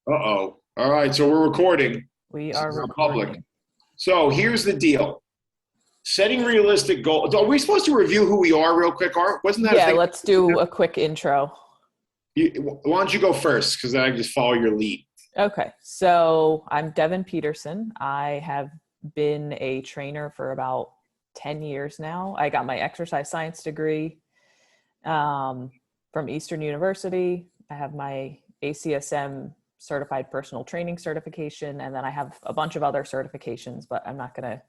Uh-oh. All right, so we're recording. We This are is public. recording. So here's the deal. Setting realistic goals. Are we supposed to review who we are real quick, Art? Wasn't that a Yeah, thing? let's do a quick intro. Why don't you go first? Because then I can just follow your lead. Okay, so I'm Devon Peterson. I have been a trainer for about 10 years now. I got my exercise science degree from Eastern University. I have my ACSM certified personal training certification, and then I have a bunch of other certifications, but I'm not going to,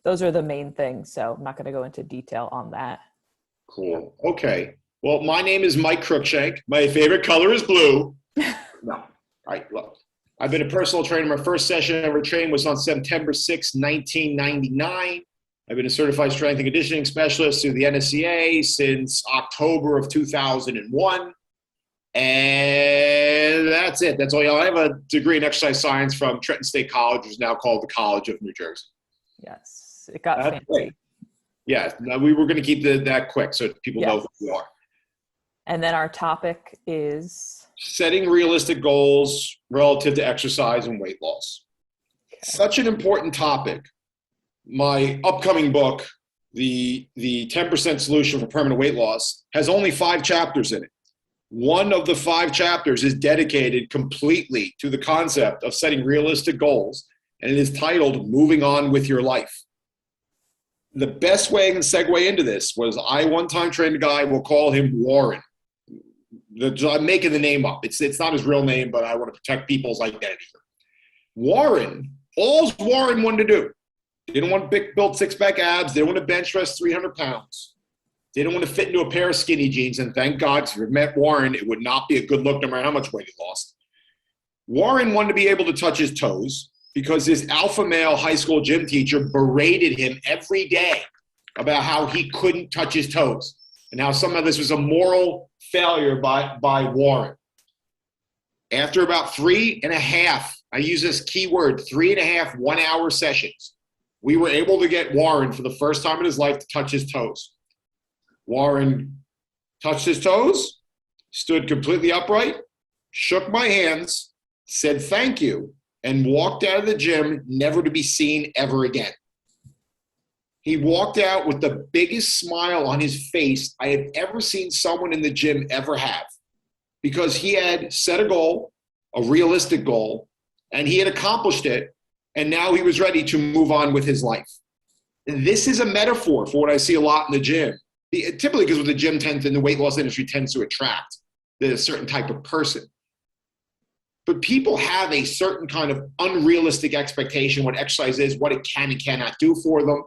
those are the main things, so I'm not going to go into detail on that. Cool. Okay. Well, my name is Mike Cruickshank. My favorite color is blue. No. All right, look. I've been a personal trainer. My first session I ever trained was on September 6, 1999. I've been a certified strength and conditioning specialist through the NSCA since October of 2001. And that's it. That's all. I have a degree in exercise science from Trenton State College, which is now called the College of New Jersey. Yes, it got That's fancy. great. Yeah, no, we were going to keep that quick so people know who we are. And then our topic is setting realistic goals relative to exercise and weight loss. Okay. Such an important topic. My upcoming book, the 10% Solution for Permanent Weight Loss, has only 5 chapters in it. One of the 5 chapters is dedicated completely to the concept of setting realistic goals, and it is titled Moving On With Your Life. The best way I can segue into this was I one time trained a guy, we'll call him Warren. I'm making the name up. It's not his real name, but I want to protect people's identity. Warren, all Warren wanted to do, didn't want to build 6-pack abs, didn't want to bench press 300 pounds, didn't want to fit into a pair of skinny jeans, and thank God, if you met Warren, it would not be a good look no matter how much weight he lost. Warren wanted to be able to touch his toes because his alpha male high school gym teacher berated him every day about how he couldn't touch his toes and how some of this was a moral failure by Warren. After about 3.5, I use this keyword, 3.5 one-hour sessions, we were able to get Warren for the first time in his life to touch his toes. Warren touched his toes, stood completely upright, shook my hands, said thank you, and walked out of the gym never to be seen ever again. He walked out with the biggest smile on his face I have ever seen someone in the gym ever have, because he had set a goal, a realistic goal, and he had accomplished it, and now he was ready to move on with his life. And this is a metaphor for what I see a lot in the gym. Typically because what the gym tends in the weight loss industry tends to attract a certain type of person. But people have a certain kind of unrealistic expectation what exercise is, what it can and cannot do for them.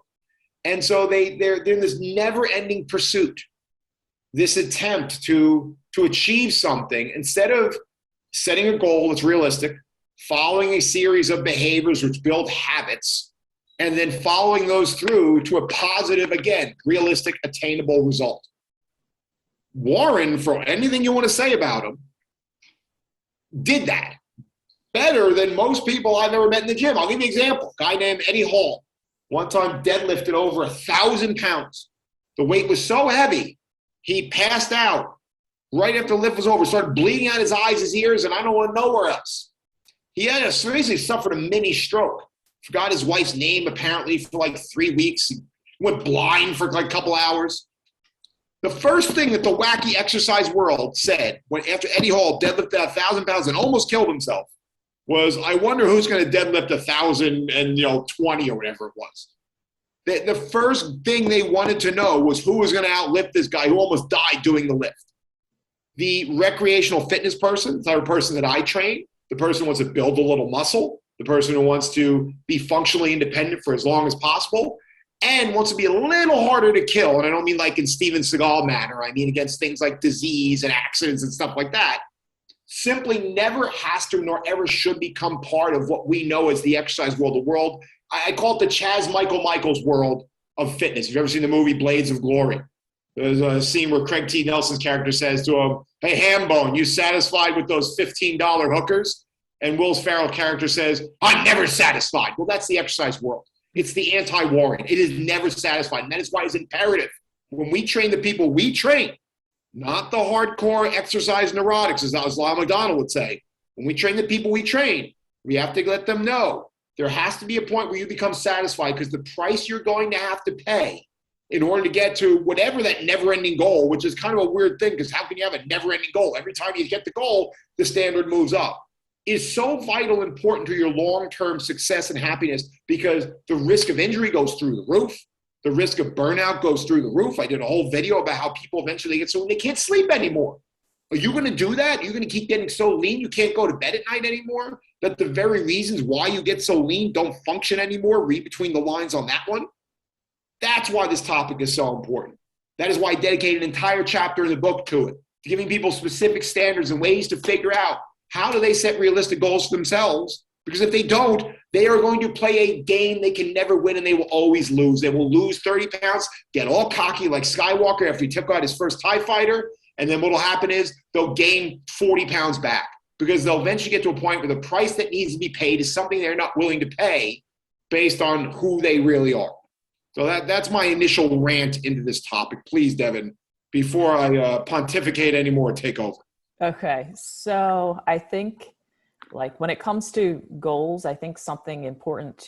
And so they're in this never-ending pursuit, this attempt to achieve something instead of setting a goal that's realistic, following a series of behaviors which build habits, and then following those through to a positive, again, realistic, attainable result. Warren, for anything you want to say about him, did that better than most people I've ever met in the gym. I'll give you an example. A guy named Eddie Hall. One time deadlifted over 1,000 pounds. The weight was so heavy, he passed out right after the lift was over, started bleeding out his eyes, his ears, and I don't want nowhere else. He had basically suffered a mini stroke. Forgot his wife's name apparently for like 3 weeks. He went blind for like a couple hours. The first thing that the wacky exercise world said after Eddie Hall deadlifted 1,000 pounds and almost killed himself was, I wonder who's going to deadlift 1,020 or whatever it was. The first thing they wanted to know was who was going to outlift this guy who almost died doing the lift. The recreational fitness person, the type of person that I train, the person who wants to build a little muscle, the person who wants to be functionally independent for as long as possible, and wants to be a little harder to kill. And I don't mean like in Steven Seagal manner. I mean against things like disease and accidents and stuff like that. Simply never has to nor ever should become part of what we know as the exercise world. The world, I call it the Chaz Michaels world of fitness. If you've ever seen the movie Blades of Glory, there's a scene where Craig T. Nelson's character says to him, hey, Hambone, you satisfied with those $15 hookers? And Will Ferrell's character says, I'm never satisfied. Well, that's the exercise world. It's the anti-Warren. It is never satisfied. And that is why it's imperative. When we train the people we train, not the hardcore exercise neurotics, as Lyle McDonald would say, When we train the people we train, we have to let them know there has to be a point where you become satisfied, because the price you're going to have to pay in order to get to whatever that never-ending goal, which is kind of a weird thing, because how can you have a never-ending goal? Every time you get the goal, the standard moves up, is so vital important to your long-term success and happiness, because the risk of injury goes through the roof. The risk of burnout goes through the roof. I did a whole video about how people eventually get so they can't sleep anymore. Are you going to do that? You're going to keep getting so lean you can't go to bed at night anymore? That the very reasons why you get so lean don't function anymore? Read between the lines on that one. That's why this topic is so important. That is why I dedicated an entire chapter in the book to it, to giving people specific standards and ways to figure out how do they set realistic goals for themselves. Because if they don't, they are going to play a game they can never win, and they will always lose. They will lose 30 pounds, get all cocky like Skywalker after he took out his first TIE fighter, and then what will happen is they'll gain 40 pounds back, because they'll eventually get to a point where the price that needs to be paid is something they're not willing to pay based on who they really are. So that's my initial rant into this topic. Please, Devon, before I pontificate anymore, take over. Okay. So I think, like, when it comes to goals, I think something important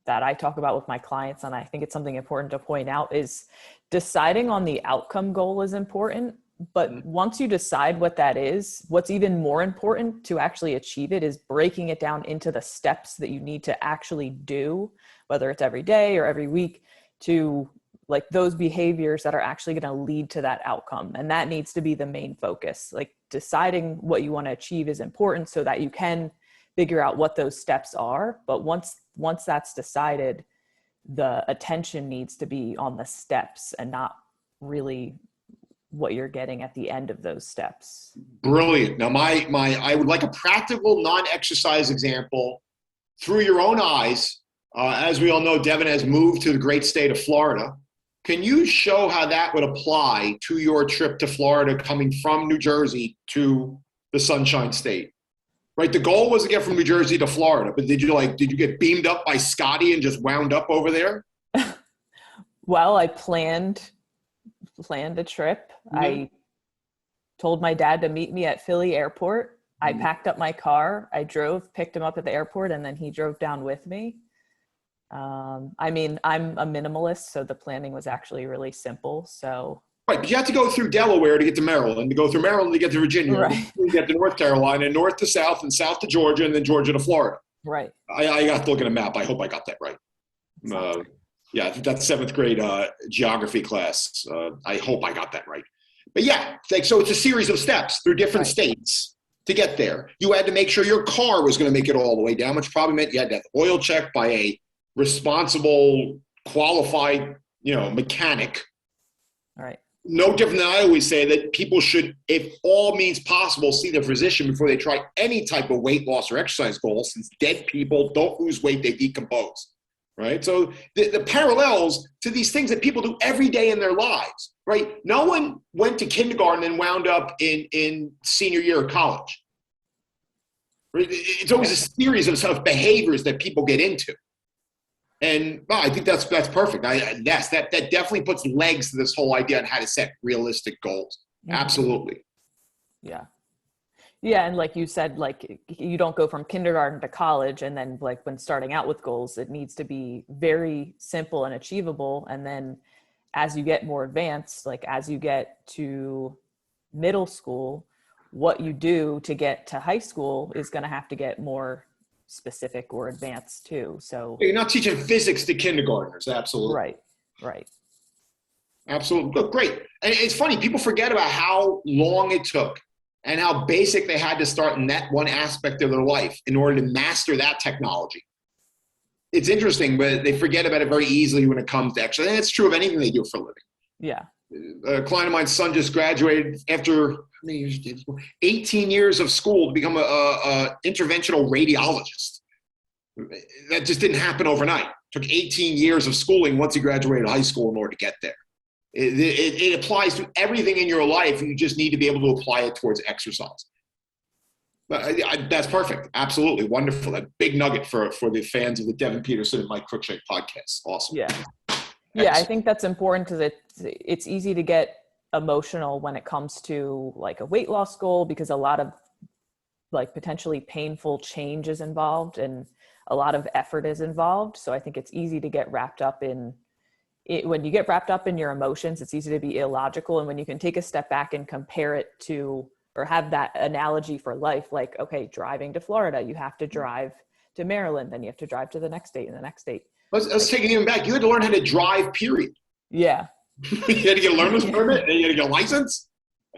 that I talk about with my clients, and I think it's something important to point out, is deciding on the outcome goal is important. But once you decide what that is, what's even more important to actually achieve it is breaking it down into the steps that you need to actually do, whether it's every day or every week, to like those behaviors that are actually going to lead to that outcome. And that needs to be the main focus. Like, deciding what you want to achieve is important so that you can figure out what those steps are. But once that's decided, the attention needs to be on the steps and not really what you're getting at the end of those steps. Brilliant. Now, I would like a practical non-exercise example through your own eyes. As we all know, Devon has moved to the great state of Florida. Can you show how that would apply to your trip to Florida, coming from New Jersey to the Sunshine State? Right. The goal was to get from New Jersey to Florida, but did you get beamed up by Scotty and just wound up over there? Well, I planned a trip. Mm-hmm. I told my dad to meet me at Philly airport. I packed up my car. I drove, picked him up at the airport, and then he drove down with me. I mean, I'm a minimalist, so the planning was actually really simple. So right, but you have to go through Delaware to get to Maryland, to go through Maryland to get to Virginia, right, to get to North Carolina, north to south, and south to Georgia, and then Georgia to Florida. Right. I got to look at a map. I hope I got that right. Yeah, I think that's 7th grade geography class. I hope I got that right. But yeah, so it's a series of steps through different states to get there. You had to make sure your car was going to make it all the way down, which probably meant you had to have oil checked by a responsible, qualified, mechanic. All right. No different than I always say that people should, if all means possible, see their physician before they try any type of weight loss or exercise goal, since dead people don't lose weight, they decompose. Right? So the parallels to these things that people do every day in their lives, right? No one went to kindergarten and wound up in senior year of college. Right? It's always a series of behaviors that people get into. And I think that's perfect. Yes, that definitely puts legs to this whole idea on how to set realistic goals. Mm-hmm. Absolutely. Yeah. Yeah. And like you said, like, you don't go from kindergarten to college. And then, like, when starting out with goals, it needs to be very simple and achievable. And then as you get more advanced, like as you get to middle school, what you do to get to high school is going to have to get more specific or advanced too. So you're not teaching physics to kindergartners. Absolutely. Right. Absolutely. Great. And it's funny, people forget about how long it took and how basic they had to start in that one aspect of their life in order to master that technology. It's interesting, but they forget about it very easily when it comes to exercise. And it's true of anything they do for a living. Yeah. A client of mine's son just graduated after 18 years of school to become a interventional radiologist. That just didn't happen overnight. It took 18 years of schooling once he graduated high school in order to get there. It applies to everything in your life. You just need to be able to apply it towards exercise. But that's perfect. Absolutely. Wonderful. That big nugget for the fans of the Devon Peterson and Mike Cruickshank podcast. Awesome. Yeah. Yeah, I think that's important because it's easy to get emotional when it comes to like a weight loss goal, because a lot of like potentially painful change is involved and a lot of effort is involved. So I think it's easy to get wrapped up in it. When you get wrapped up in your emotions, it's easy to be illogical. And when you can take a step back and compare it to, or have that analogy for life, like, okay, driving to Florida, you have to drive to Maryland, then you have to drive to the next state and the next state. Let's take it even back. You had to learn how to drive, period. Yeah. You had to get a learner's permit, and you had to get a license.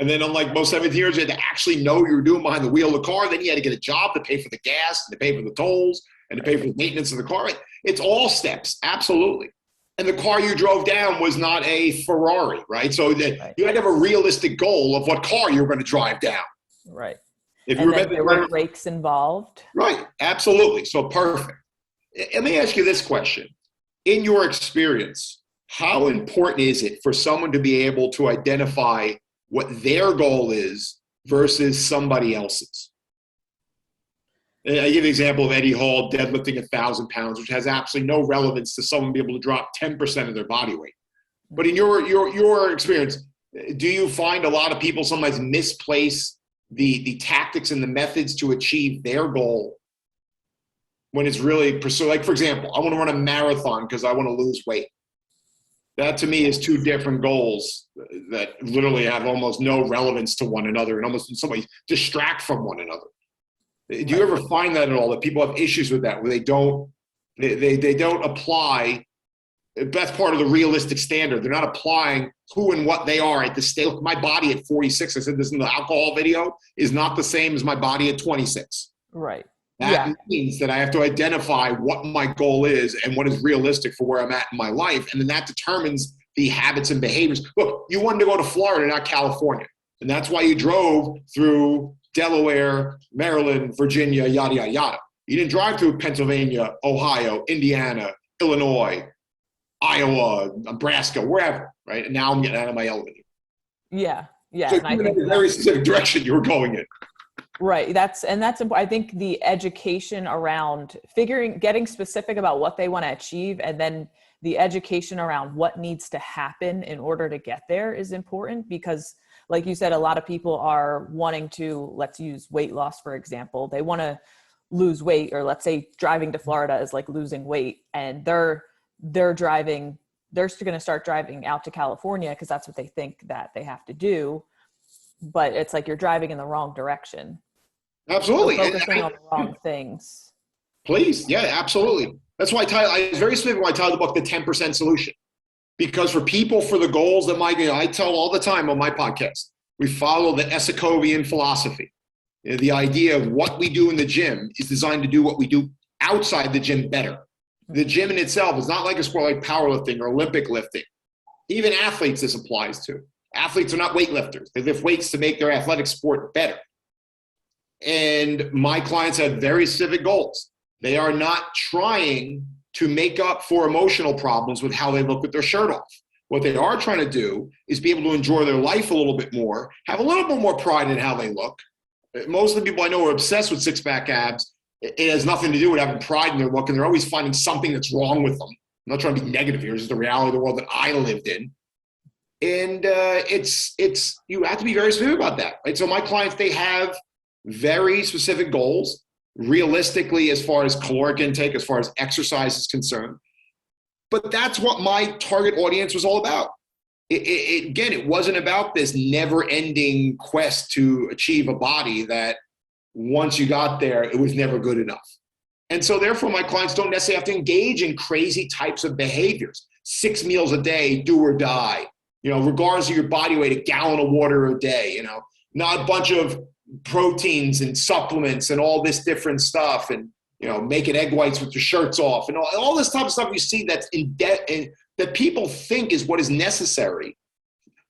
And then unlike most 17-year-olds, you had to actually know what you were doing behind the wheel of the car. Then you had to get a job to pay for the gas, and to pay for the tolls, and to pay for the maintenance of the car. It's all steps, absolutely. And the car you drove down was not a Ferrari, right? So that you had to have a realistic goal of what car you were going to drive down. Right. If you and remember, then there were brakes involved. Right, absolutely. So perfect. Let me ask you this question. In your experience, how important is it for someone to be able to identify what their goal is versus somebody else's? And I give an example of Eddie Hall deadlifting 1,000 pounds, which has absolutely no relevance to someone being able to drop 10% of their body weight. But in your experience, do you find a lot of people sometimes misplace the tactics and the methods to achieve their goal when it's really pursue? Like, for example, I want to run a marathon because I want to lose weight. That to me is two different goals that literally have almost no relevance to one another and almost in some ways distract from one another. Do you ever find that at all, that people have issues with that, where they don't apply? That's part of the realistic standard. They're not applying who and what they are at the state. My body at 46, I said this in the alcohol video, is not the same as my body at 26. Right. That means that I have to identify what my goal is and what is realistic for where I'm at in my life. And then that determines the habits and behaviors. Look, you wanted to go to Florida, not California. And that's why you drove through Delaware, Maryland, Virginia, yada, yada, yada. You didn't drive through Pennsylvania, Ohio, Indiana, Illinois, Iowa, Nebraska, wherever, right? And now I'm getting out of my element. Yeah. So you had a very specific direction you were going in. Right. That's important. I think the education around getting specific about what they want to achieve, and then the education around what needs to happen in order to get there is important, because like you said, a lot of people are wanting to, let's use weight loss, for example. They want to lose weight, or let's say driving to Florida is like losing weight, and they're going to start driving out to California because that's what they think that they have to do. But it's like you're driving in the wrong direction. Absolutely. You're focusing on the wrong things. Please. Yeah, absolutely. That's why I was very specific when I titled the book, The 10% Solution. Because for people, for the goals that I tell all the time on my podcast, we follow the Esikovian philosophy. The idea of what we do in the gym is designed to do what we do outside the gym better. The gym in itself is not like a sport like powerlifting or Olympic lifting. Even athletes this applies to. Athletes are not weightlifters. They lift weights to make their athletic sport better. And my clients have very specific goals. They are not trying to make up for emotional problems with how they look with their shirt off. What they are trying to do is be able to enjoy their life a little bit more, have a little bit more pride in how they look. Most of the people I know are obsessed with six-pack abs. It has nothing to do with having pride in their look, and they're always finding something that's wrong with them. I'm not trying to be negative here. It's just the reality of the world that I lived in. And you have to be very specific about that, right? So my clients, they have very specific goals, realistically, as far as caloric intake, as far as exercise is concerned. But that's what my target audience was all about. Again, it wasn't about this never-ending quest to achieve a body that once you got there, it was never good enough. And so therefore, my clients don't necessarily have to engage in crazy types of behaviors. 6 meals a day, do or die. Regardless of your body weight, a gallon of water a day, not a bunch of proteins and supplements and all this different stuff, and making egg whites with your shirts off, and all this type of stuff you see that's in debt and that people think is what is necessary.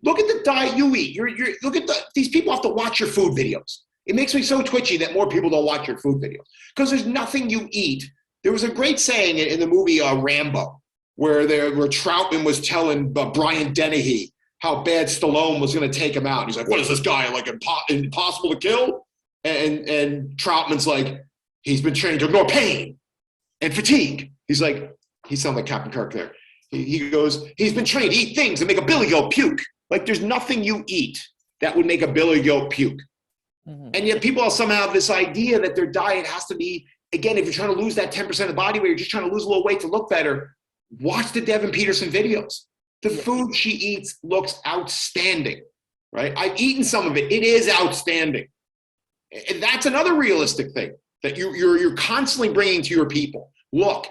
Look at the diet you eat. Look at these people have to watch your food videos. It makes me so twitchy that more people don't watch your food videos, because there's nothing you eat. There was a great saying in the movie Rambo, where Troutman was telling Brian Dennehy how bad Stallone was going to take him out. He's like, "What is this guy, like impossible to kill?" And Troutman's like, "He's been trained to ignore pain and fatigue." He's like, he sounded like Captain Kirk there. He goes, "He's been trained to eat things that make a billy goat puke." Like, there's nothing you eat that would make a billy goat puke. And yet people somehow have this idea that their diet has to be, again, if you're trying to lose that 10% of body weight, you're just trying to lose a little weight to look better. Watch the Devon Peterson videos. The food she eats looks outstanding, right? I've eaten some of it. It is outstanding. And that's another realistic thing that you're constantly bringing to your people. Look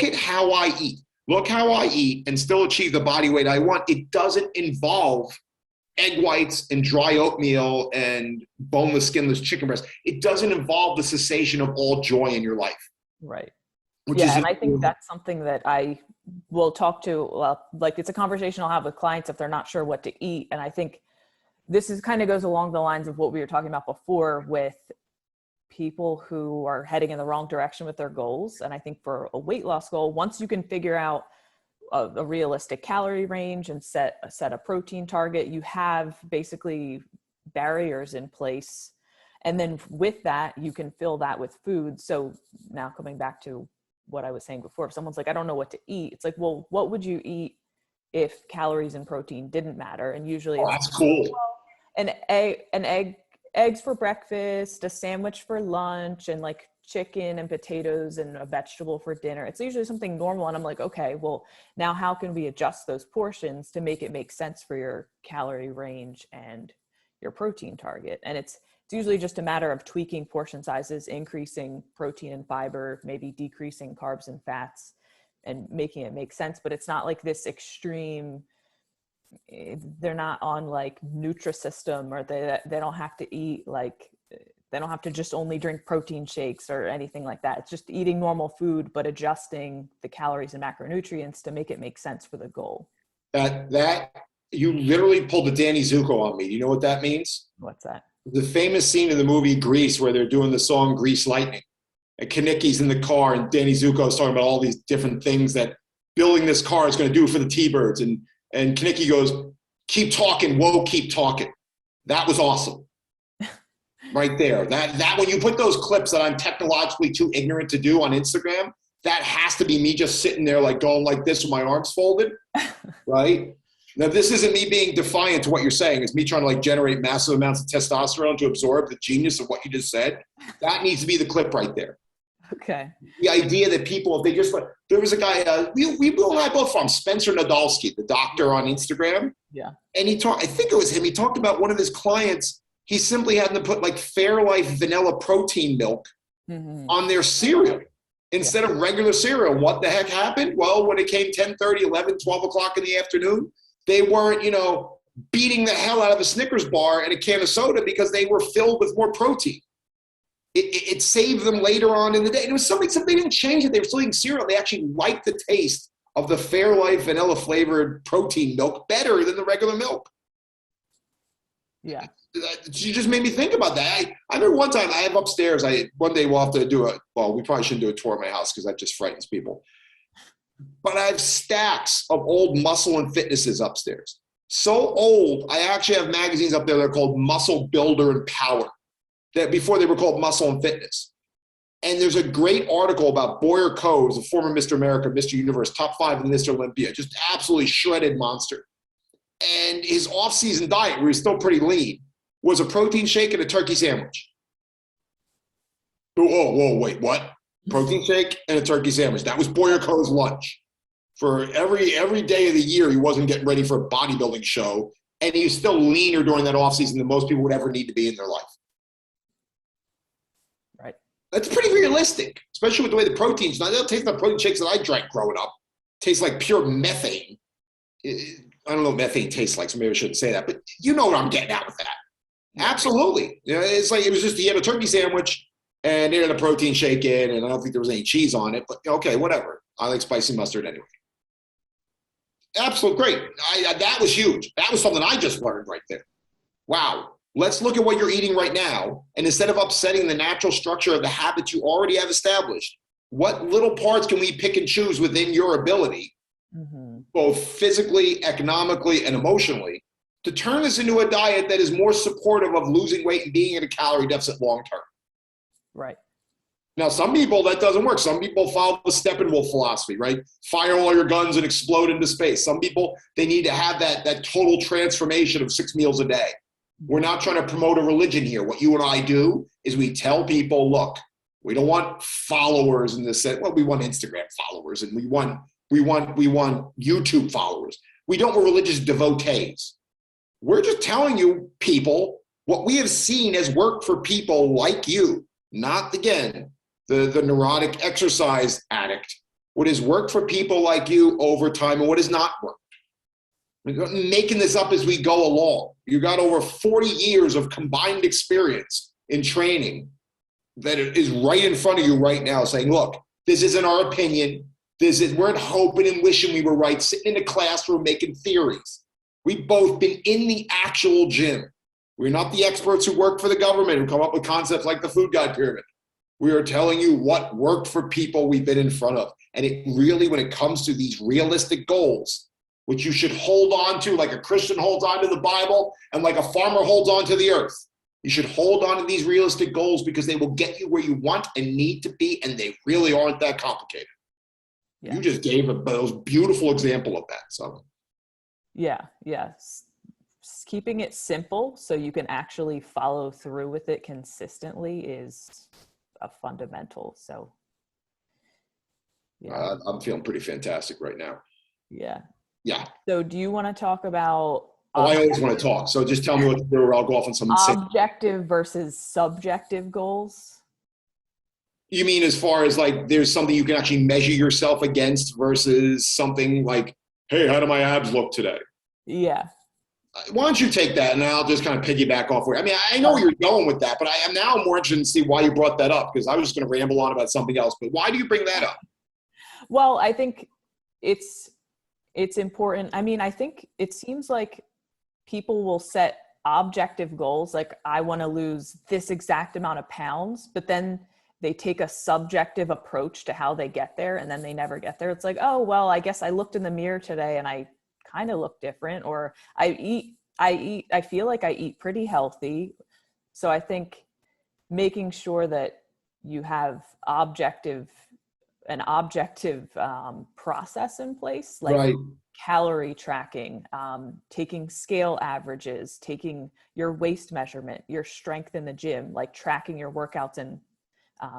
at how I eat. Look how I eat and still achieve the body weight I want. It doesn't involve egg whites and dry oatmeal and boneless, skinless chicken breast. It doesn't involve the cessation of all joy in your life. Right. Yeah, and I think that's something that I will talk to, like it's a conversation I'll have with clients if they're not sure what to eat. And I think this is kind of goes along the lines of what we were talking about before with people who are heading in the wrong direction with their goals. And I think for a weight loss goal, once you can figure out a realistic calorie range and set a protein target, you have basically barriers in place. And then with that, you can fill that with food. So now coming back to what I was saying before, if someone's like, I don't know what to eat, it's like, well, what would you eat if calories and protein didn't matter? And usually that's cool. Eggs for breakfast, a sandwich for lunch, and like chicken and potatoes and a vegetable for dinner. It's usually something normal. And I'm like, okay, well, now how can we adjust those portions to make it make sense for your calorie range and your protein target? And it's usually just a matter of tweaking portion sizes, increasing protein and fiber, maybe decreasing carbs and fats, and making it make sense. But it's not like this extreme, they're not on like Nutrisystem, or they don't have to eat like, they don't have to just only drink protein shakes or anything like that. It's just eating normal food, but adjusting the calories and macronutrients to make it make sense for the goal. That you literally pulled the Danny Zuko on me. Do you know what that means? What's that? The famous scene in the movie Grease where they're doing the song Grease Lightning. And Kanicki's in the car and Danny Zuko is talking about all these different things that building this car is going to do for the T-Birds. And Kanicki goes, keep talking, whoa, keep talking. That was awesome. Right there. That when you put those clips that I'm technologically too ignorant to do on Instagram, that has to be me just sitting there like going like this with my arms folded, right? Now, this isn't me being defiant to what you're saying. It's me trying to like generate massive amounts of testosterone to absorb the genius of what you just said. That needs to be the clip right there. Okay. The idea that people, if they just like, there was a guy, we Bill and I both from Spencer Nadolski, the doctor on Instagram. Yeah. And he talked, I think it was him. He talked about one of his clients. He simply had to put like Fairlife vanilla protein milk on their cereal instead of regular cereal. What the heck happened? Well, when it came 10:30, 11, 12 o'clock in the afternoon, they weren't, beating the hell out of a Snickers bar and a can of soda because they were filled with more protein. It saved them later on in the day. And it was something they didn't change it. They were still eating cereal. They actually liked the taste of the Fairlife vanilla flavored protein milk better than the regular milk. Yeah. You just made me think about that. I remember one time I have upstairs, one day we'll have to do we probably shouldn't do a tour of my house because that just frightens people. But I have stacks of old Muscle and Fitnesses upstairs. So old, I actually have magazines up there that are called Muscle Builder and Power, that before they were called Muscle and Fitness. And there's a great article about Boyer Coe, the former Mr. America, Mr. Universe, top 5 in Mr. Olympia, just absolutely shredded monster. And his off-season diet, where he's still pretty lean, was a protein shake and a turkey sandwich. Whoa, wait, what? Protein shake and a turkey sandwich. That was Boyer Coe's lunch. For every day of the year, he wasn't getting ready for a bodybuilding show, and he was still leaner during that offseason than most people would ever need to be in their life. Right. That's pretty realistic, especially with the way the proteins. Now, they don't taste like protein shakes that I drank growing up. Tastes like pure methane. I don't know what methane tastes like, so maybe I shouldn't say that, but you know what I'm getting at with that. Absolutely. It's like it was just he had a turkey sandwich and it had a protein shake in, and I don't think there was any cheese on it, but okay, whatever. I like spicy mustard anyway. Absolute great. That was huge. That was something I just learned right there. Wow. Let's look at what you're eating right now, and instead of upsetting the natural structure of the habits you already have established, what little parts can we pick and choose within your ability, both physically, economically, and emotionally, to turn this into a diet that is more supportive of losing weight and being in a calorie deficit long term? Right. Now, some people, that doesn't work. Some people follow the Steppenwolf philosophy, right? Fire all your guns and explode into space. Some people, they need to have that total transformation of 6 meals a day. We're not trying to promote a religion here. What you and I do is we tell people, look, we don't want followers in the sense. Well, we want Instagram followers, and we want YouTube followers. We don't want religious devotees. We're just telling you, people, what we have seen has worked for people like you, not, again, the neurotic exercise addict. What has worked for people like you over time and what has not worked. We're making this up as we go along. You got over 40 years of combined experience in training that is right in front of you right now saying, look, this isn't our opinion. We're hoping and wishing we were right, sitting in a classroom making theories. We've both been in the actual gym. We're not the experts who work for the government who come up with concepts like the food guide pyramid. We are telling you what worked for people we've been in front of. And it really, when it comes to these realistic goals, which you should hold on to like a Christian holds on to the Bible and like a farmer holds on to the earth. You should hold on to these realistic goals because they will get you where you want and need to be, and they really aren't that complicated. Yeah. You just gave a most beautiful example of that. So, yeah. Keeping it simple so you can actually follow through with it consistently is a fundamental. So, yeah, I'm feeling pretty fantastic right now. Yeah. Yeah. So do you want to talk about... I always want to talk. So just tell me what to do or I'll go off on some... Objective versus subjective goals? You mean as far as like there's something you can actually measure yourself against versus something like, hey, how do my abs look today? Yeah. Why don't you take that and I'll just kind of piggyback off where... I mean, I know where you're going with that, but I am now more interested to see why you brought that up because I was just going to ramble on about something else. But why do you bring that up? Well, I think it's important. I mean, I think it seems like people will set objective goals, like I want to lose this exact amount of pounds, but then they take a subjective approach to how they get there and then they never get there. It's like, oh, well, I guess I looked in the mirror today and I kind of look different, or I feel like I eat pretty healthy. So I think making sure that you have an objective process in place, like right. Calorie tracking, taking scale averages, taking your waist measurement, your strength in the gym, like tracking your workouts and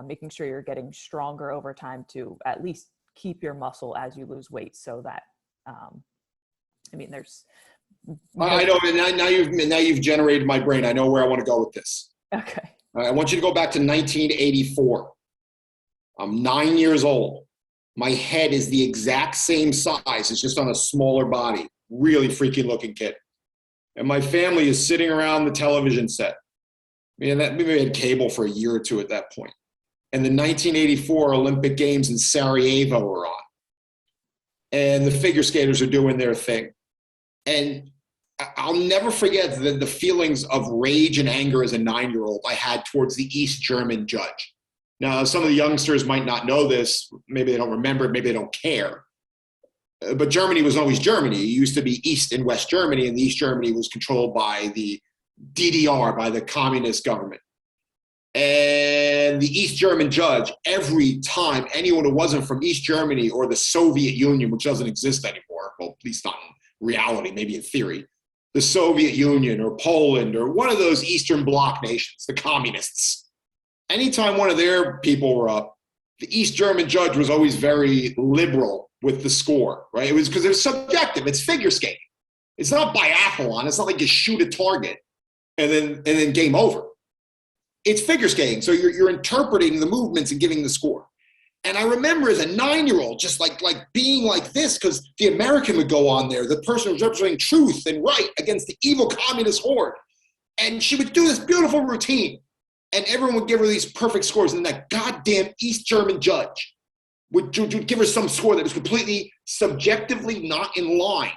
making sure you're getting stronger over time to at least keep your muscle as you lose weight. So that, I mean, there's... I know, and now you've generated my brain. I know where I want to go with this. Okay. I want you to go back to 1984. I'm 9 years old. My head is the exact same size. It's just on a smaller body. Really freaky looking kid. And my family is sitting around the television set. I mean, maybe we had cable for a year or two at that point. And the 1984 Olympic Games in Sarajevo were on. And the figure skaters are doing their thing. And I'll never forget the feelings of rage and anger as a 9-year-old I had towards the East German judge. Now, some of the youngsters might not know this. Maybe they don't remember it. Maybe they don't care. But Germany was always Germany. It used to be East and West Germany, and the East Germany was controlled by the DDR, by the communist government. And the East German judge, every time anyone who wasn't from East Germany or the Soviet Union, which doesn't exist anymore, well, at least not in reality, maybe in theory, the Soviet Union or Poland or one of those Eastern Bloc nations, the communists, anytime one of their people were up, the East German judge was always very liberal with the score, right? It was because it's subjective. It's figure skating. It's not biathlon. It's not like you shoot a target and then game over. It's figure skating. So you're interpreting the movements and giving the score. And I remember as a 9-year-old, just like being like this, because the American would go on there, the person who was representing truth and right against the evil communist horde. And she would do this beautiful routine. And everyone would give her these perfect scores. And that goddamn East German judge would give her some score that was completely subjectively not in line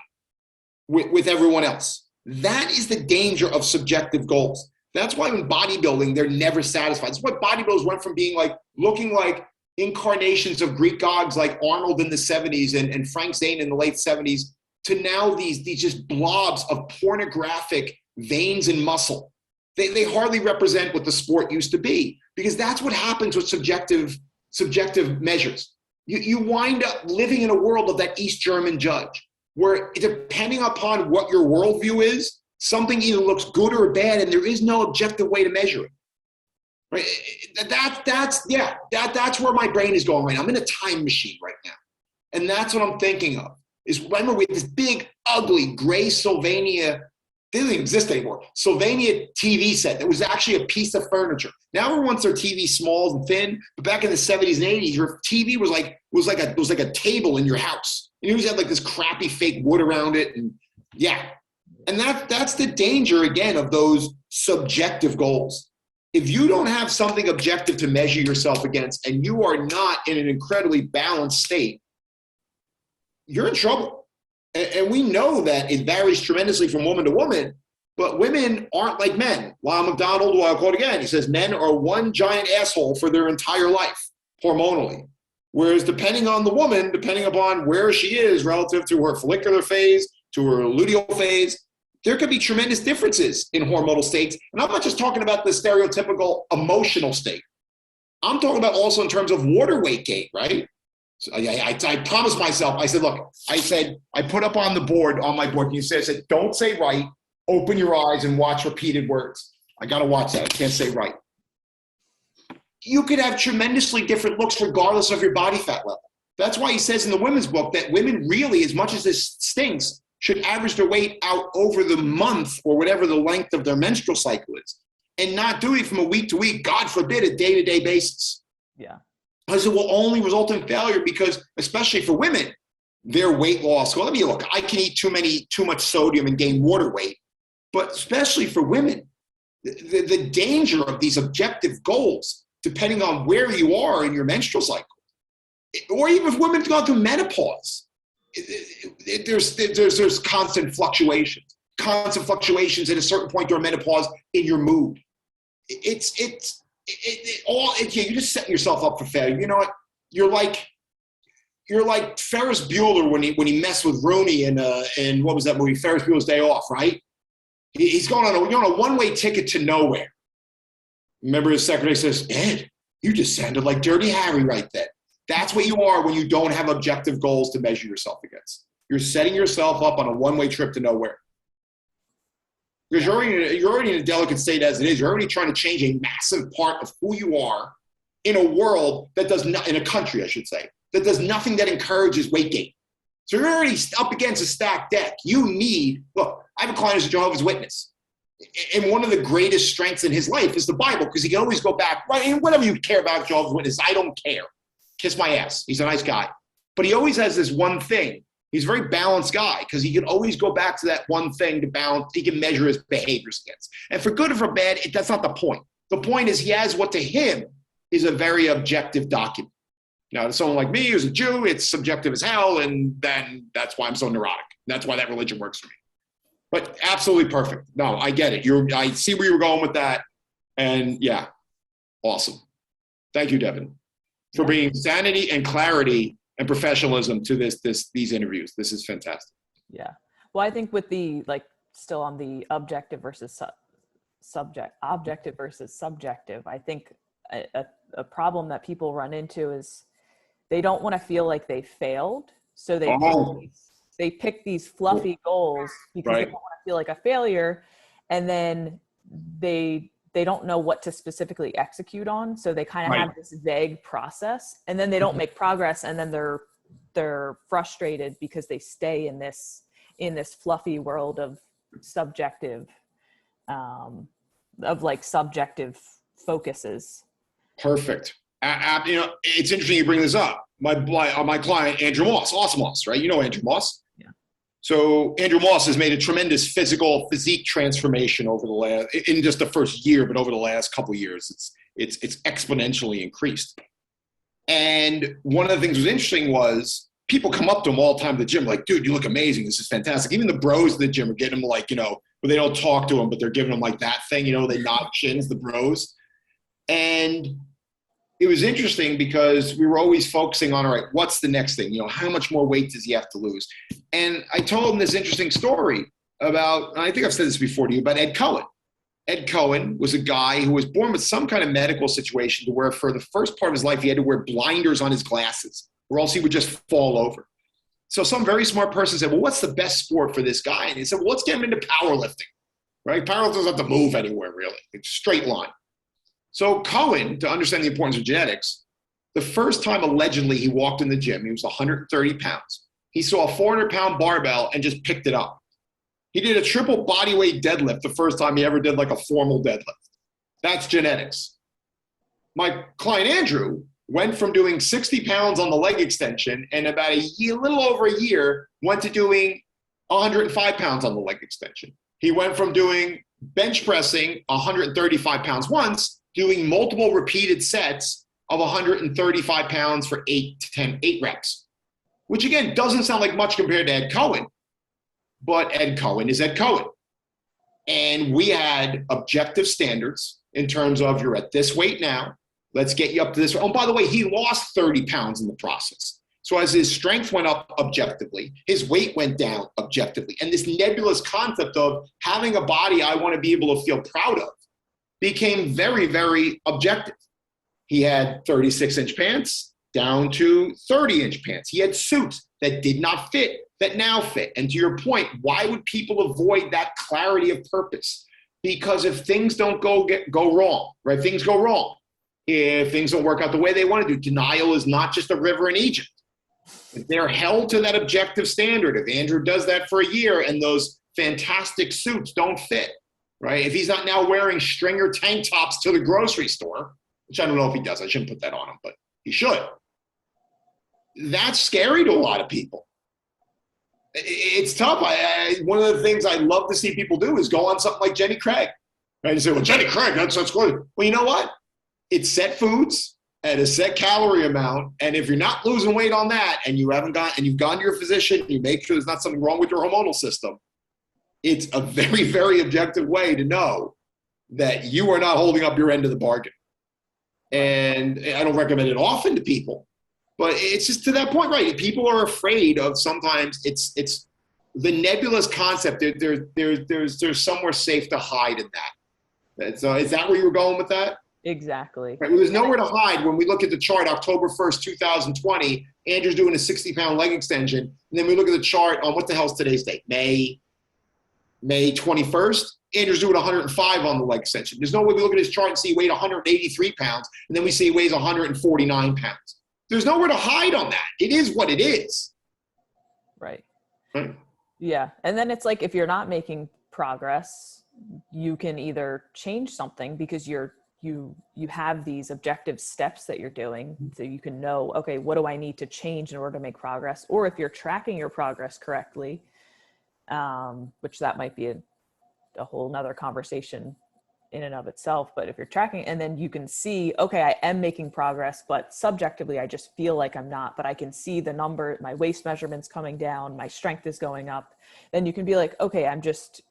with everyone else. That is the danger of subjective goals. That's why in bodybuilding, they're never satisfied. That's why bodybuilders went from being looking like incarnations of Greek gods like Arnold in the 70s and Frank Zane in the late 70s to now these just blobs of pornographic veins and muscle. They hardly represent what the sport used to be because that's what happens with subjective measures. You wind up living in a world of that East German judge where depending upon what your worldview is, something either looks good or bad, and there is no objective way to measure it. Right? That's where my brain is going right now. I'm in a time machine right now. And that's what I'm thinking of. Is remember we had this big, ugly, gray Sylvania, they don't even exist anymore, Sylvania TV set that was actually a piece of furniture. Now everyone's their TV small and thin, but back in the 70s and 80s, your TV was like a table in your house. You always had like this crappy fake wood around it, and yeah. And that's the danger again of those subjective goals. If you don't have something objective to measure yourself against, and you are not in an incredibly balanced state, you're in trouble. And we know that it varies tremendously from woman to woman, but women aren't like men. Lyle McDonald, who I'll quote again, he says, men are one giant asshole for their entire life, hormonally. Whereas depending on the woman, depending upon where she is relative to her follicular phase, to her luteal phase, there could be tremendous differences in hormonal states. And I'm not just talking about the stereotypical emotional state. I'm talking about also in terms of water weight gain, right? So I promised myself, I said, look, I put up on my board, you said, don't say right, open your eyes and watch repeated words. I got to watch that. I can't say right. You could have tremendously different looks regardless of your body fat level. That's why he says in the women's book that women really, as much as this stinks, should average their weight out over the month or whatever the length of their menstrual cycle is, and not do it from a week to week, God forbid, a day-to-day basis. Yeah. Because it will only result in failure because, especially for women, their weight loss, well, let me look, I can eat too much sodium and gain water weight, but especially for women, the danger of these objective goals, depending on where you are in your menstrual cycle, or even if women go through menopause, there's constant fluctuations at a certain point during menopause in your mood. You're just setting yourself up for failure. You know what? You're like Ferris Bueller when he messed with Rooney in what was that movie? Ferris Bueller's Day Off, right? He's going on a one-way ticket to nowhere. Remember his secretary says, Ed, you just sounded like Dirty Harry right then. That's what you are when you don't have objective goals to measure yourself against. You're setting yourself up on a one-way trip to nowhere. Because you're already in a delicate state as it is. You're already trying to change a massive part of who you are in a world that does not, in a country, I should say, that does nothing that encourages weight gain. So you're already up against a stacked deck. Look, I have a client who's a Jehovah's Witness. And one of the greatest strengths in his life is the Bible, because he can always go back, right? And whatever you care about Jehovah's Witness, I don't care. Kiss my ass. He's a nice guy. But he always has this one thing. He's a very balanced guy because he can always go back to that one thing to balance. He can measure his behaviors against. And for good or for bad, that's not the point. The point is he has what to him is a very objective document. Now, to someone like me who's a Jew, it's subjective as hell, and then that's why I'm so neurotic. That's why that religion works for me. But absolutely perfect. No, I get it. I see where you were going with that. And yeah, awesome. Thank you, Devon, for bringing sanity and clarity and professionalism to these interviews. This is fantastic. Yeah. Well, I think with the, still on the objective versus objective versus subjective, I think a problem that people run into is they don't want to feel like they failed. So they pick these fluffy goals because they don't want to feel like a failure. And then they don't know what to specifically execute on. So they kind of have this vague process, and then they don't make progress. And then they're frustrated because they stay in this fluffy world of subjective subjective focuses. Perfect. It's interesting you bring this up. My client, Andrew Moss, Aus Moss, right? You know Andrew Moss. Yeah. So Andrew Moss has made a tremendous physique transformation in just the first year, but over the last couple of years, it's exponentially increased. And one of the things that was interesting was people come up to him all the time at the gym, like, dude, you look amazing. This is fantastic. Even the bros in the gym are getting him where they don't talk to him, but they're giving him that thing, they nod chins, the bros. And it was interesting because we were always focusing on, all right, what's the next thing? How much more weight does he have to lose? And I told him this interesting story about, and I think I've said this before to you, about Ed Cohen. Ed Cohen was a guy who was born with some kind of medical situation to where for the first part of his life, he had to wear blinders on his glasses or else he would just fall over. So some very smart person said, well, what's the best sport for this guy? And he said, well, let's get him into powerlifting. right? Parallels doesn't have to move anywhere, really. It's a straight line. So Cohen, to understand the importance of genetics, the first time allegedly he walked in the gym, he was 130 pounds. He saw a 400-pound barbell and just picked it up. He did a triple bodyweight deadlift the first time he ever did like a formal deadlift. That's genetics. My client Andrew went from doing 60 pounds on the leg extension and about a little over a year, went to doing 105 pounds on the leg extension. He went from doing bench pressing 135 pounds once, doing multiple repeated sets of 135 pounds for 8 reps, which again, doesn't sound like much compared to Ed Cohen, but Ed Cohen is Ed Cohen. And we had objective standards in terms of you're at this weight now, let's get you up to this. Oh, by the way, he lost 30 pounds in the process. So as his strength went up objectively, his weight went down objectively. And this nebulous concept of having a body I want to be able to feel proud of became very, very objective. He had 36-inch pants down to 30-inch pants. He had suits that did not fit that now fit. And to your point, why would people avoid that clarity of purpose? Because if things don't go wrong, right? Things go wrong. If things don't work out the way they want to do, denial is not just a river in Egypt. If they're held to that objective standard, if Andrew does that for a year and those fantastic suits don't fit, right? If he's not now wearing stringer tank tops to the grocery store, which I don't know if he does, I shouldn't put that on him, but he should. That's scary to a lot of people. It's tough. One of the things I love to see people do is go on something like Jenny Craig. Right? You say, well, Jenny Craig, that's good. Well, you know what? It's set foods at a set calorie amount. And if you're not losing weight on that and you've gone to your physician, you make sure there's not something wrong with your hormonal system, it's a very, very objective way to know that you are not holding up your end of the bargain. And I don't recommend it often to people. But it's just to that point, right? People are afraid of sometimes it's the nebulous concept. There's somewhere safe to hide in that. So is that where you were going with that? Exactly. Right. There's nowhere to hide when we look at the chart, October 1st, 2020, Andrew's doing a 60-pound leg extension. And then we look at the chart on what the hell's today's date? May 21st. Andrew's doing 105 on the leg extension. There's no way we look at his chart and see he weighed 183 pounds. And then we see he weighs 149 pounds. There's nowhere to hide on that. It is what it is. Right. Right. Yeah. And then it's like, if you're not making progress, you can either change something because you have these objective steps that you're doing. So you can know, okay, what do I need to change in order to make progress? Or if you're tracking your progress correctly, which that might be a whole nother conversation in and of itself. But if you're tracking, and then you can see, okay, I am making progress, but subjectively, I just feel like I'm not, but I can see the number, my waist measurements coming down, my strength is going up. Then you can be like, okay, I'm just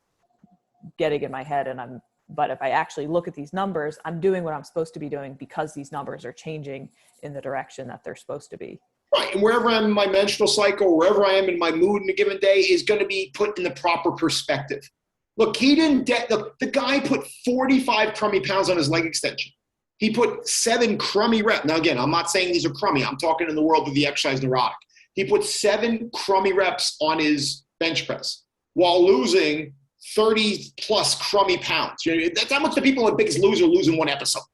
getting in my head but if I actually look at these numbers, I'm doing what I'm supposed to be doing because these numbers are changing in the direction that they're supposed to be. Right. And wherever I'm in my menstrual cycle, wherever I am in my mood in a given day is going to be put in the proper perspective. Look, the guy put 45 crummy pounds on his leg extension. He put 7 crummy reps. Now, again, I'm not saying these are crummy. I'm talking in the world of the exercise neurotic. He put 7 crummy reps on his bench press while losing 30 plus crummy pounds. That's how much the people at Biggest Loser lose in one episode,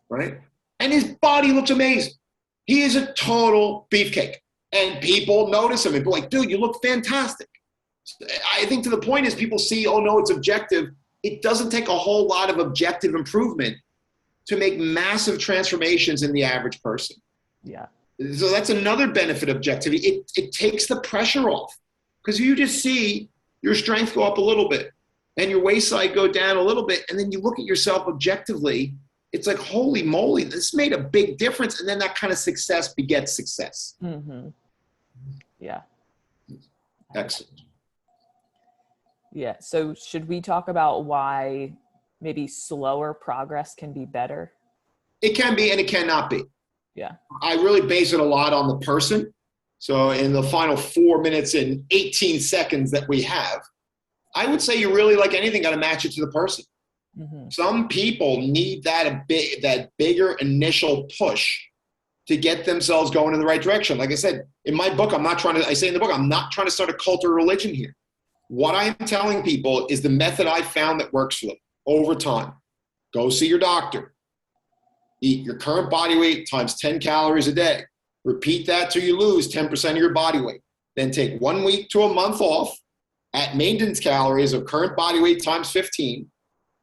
right? And his body looks amazing. He is a total beefcake. And people notice him and be like, dude, you look fantastic. I think to the point is people see, oh no, it's objective. It doesn't take a whole lot of objective improvement to make massive transformations in the average person. Yeah. So that's another benefit of objectivity. It takes the pressure off because you just see your strength go up a little bit and your waist side go down a little bit. And then you look at yourself objectively. It's like, holy moly, this made a big difference. And then that kind of success begets success. Mm-hmm. Yeah. Excellent. Yeah. So should we talk about why maybe slower progress can be better? It can be and it cannot be. Yeah. I really base it a lot on the person. So in the final 4 minutes and 18 seconds that we have, I would say you really, like anything, got to match it to the person. Mm-hmm. Some people need that bigger initial push to get themselves going in the right direction. Like I said, in my book, I say in the book, I'm not trying to start a cult or religion here. What I'm telling people is the method I found that works for them over time. Go see your doctor. Eat your current body weight times 10 calories a day. Repeat that till you lose 10% of your body weight. Then take 1 week to a month off at maintenance calories of current body weight times 15,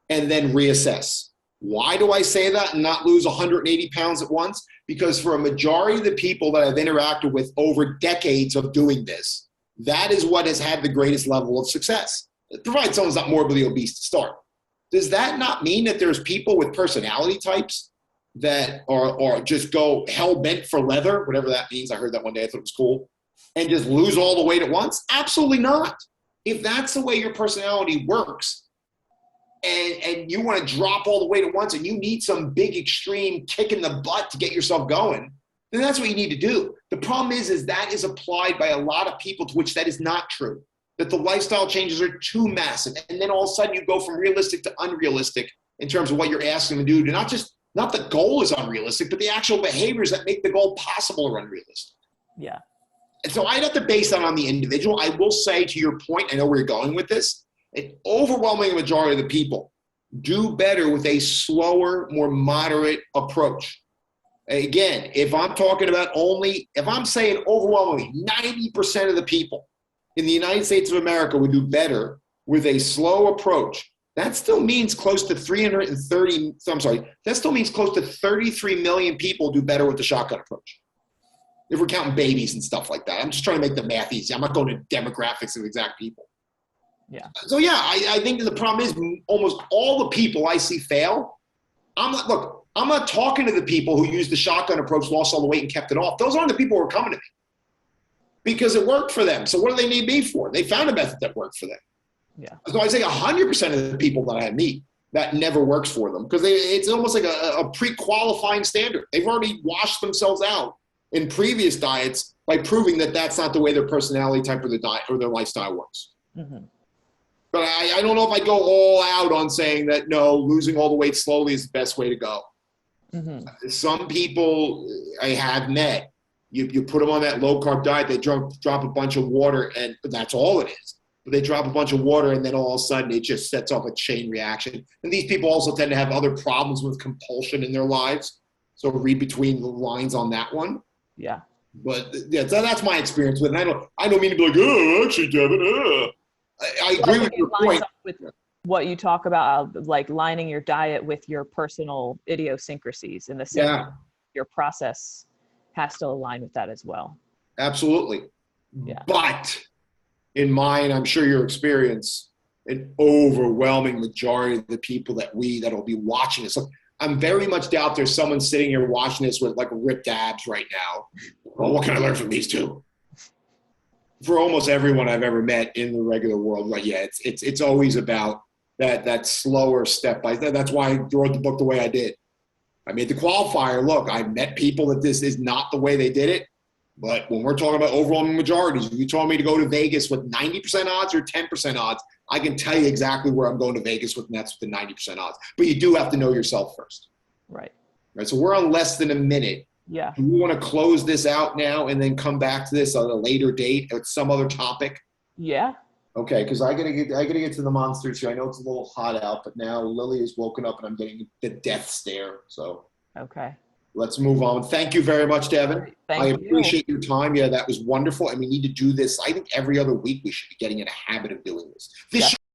and then reassess. Why do I say that and not lose 180 pounds at once? Because for a majority of the people that I've interacted with over decades of doing this, that is what has had the greatest level of success. Provided someone's not morbidly obese to start. Does that not mean that there's people with personality types that are just go hell-bent for leather, whatever that means? I heard that one day, I thought it was cool, and just lose all the weight at once? Absolutely not. If that's the way your personality works, and you want to drop all the weight at once and you need some big extreme kick in the butt to get yourself going, then that's what you need to do. The problem is that is applied by a lot of people to which that is not true, that the lifestyle changes are too massive. And then all of a sudden you go from realistic to unrealistic in terms of what you're asking them to do. To not the goal is unrealistic, but the actual behaviors that make the goal possible are unrealistic. Yeah. And so I'd have to base that on the individual. I will say, to your point, I know where you're going with this, an overwhelming majority of the people do better with a slower, more moderate approach. Again, if I'm saying overwhelmingly 90% of the people in the United States of America would do better with a slow approach, that still means close to 33 million people do better with the shotgun approach. If we're counting babies and stuff like that. I'm just trying to make the math easy. I'm not going to demographics of exact people. Yeah. So yeah, I think that the problem is almost all the people I see fail. I'm not talking to the people who used the shotgun approach, lost all the weight and kept it off. Those aren't the people who are coming to me because it worked for them. So what do they need me for? They found a method that worked for them. Yeah. So I say 100% of the people that I meet, that never works for them because it's almost like a pre-qualifying standard. They've already washed themselves out in previous diets by proving that that's not the way their personality type or their diet or their lifestyle works. Mm-hmm. But I don't know if I'd go all out on saying that, no, losing all the weight slowly is the best way to go. Mm-hmm. Some people I have met, you put them on that low-carb diet, they drop a bunch of water, and that's all it is. But they drop a bunch of water, and then all of a sudden it just sets off a chain reaction. And these people also tend to have other problems with compulsion in their lives. So read between the lines on that one. Yeah. But yeah, so that's my experience with it. I don't mean to be like, oh, actually, Devin, I agree with your point. With what you talk about, like lining your diet with your personal idiosyncrasies in the sense that your process has to align with that as well. Absolutely. Yeah. But in mine, I'm sure your experience, an overwhelming majority of the people that'll be watching this. Look, I'm very much doubt there's someone sitting here watching this with like ripped abs right now. Well, what can I learn from these two? For almost everyone I've ever met in the regular world, like, yeah, it's always about that slower step by step. That's why I wrote the book the way I did. I made the qualifier. Look, I met people that this is not the way they did it. But when we're talking about overwhelming majorities, if you told me to go to Vegas with 90% odds or 10% odds, I can tell you exactly where I'm going to Vegas with, and that's with the 90% odds. But you do have to know yourself first. Right. So we're on less than a minute. Yeah. Do we want to close this out now and then come back to this on a later date with some other topic? Yeah. Okay, because I gotta get to the monsters here. I know it's a little hot out, but now Lily is woken up and I'm getting the death stare. So okay. Let's move on. Thank you very much, Devin. I appreciate your time. Yeah, that was wonderful. And we need to do this. I think every other week we should be getting in a habit of doing this.